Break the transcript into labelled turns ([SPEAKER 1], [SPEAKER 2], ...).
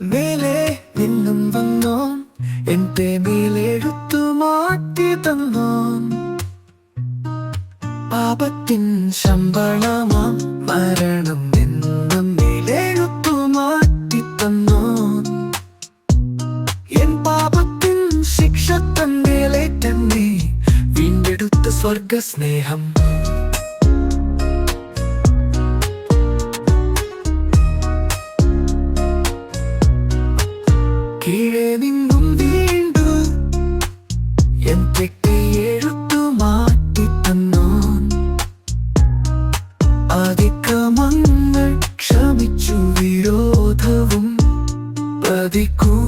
[SPEAKER 1] മേലെ നിന്നും വന്നോൻ എന്റെ മേലെഴുത്തു മാറ്റി തന്നോൻ. പാപത്തിൻ ശമ്പളമാം മരണം നിന്നും മേലെഴുത്തു മാറ്റി തന്നോൻ. എൻ പാപത്തിൻ ശിക്ഷ തന്നേലേറ്റെന്നെ വീണ്ടെടുത്ത സ്വർഗസ്നേഹം. കീഴെ നിന്നും വീണ്ടു എൻ തെറ്റ് എഴുത്തു മാറ്റി തന്നോൻ. അതിക്രമങ്ങൾ ക്ഷമിച്ചു വിരോധവും പ്രതികൂലവും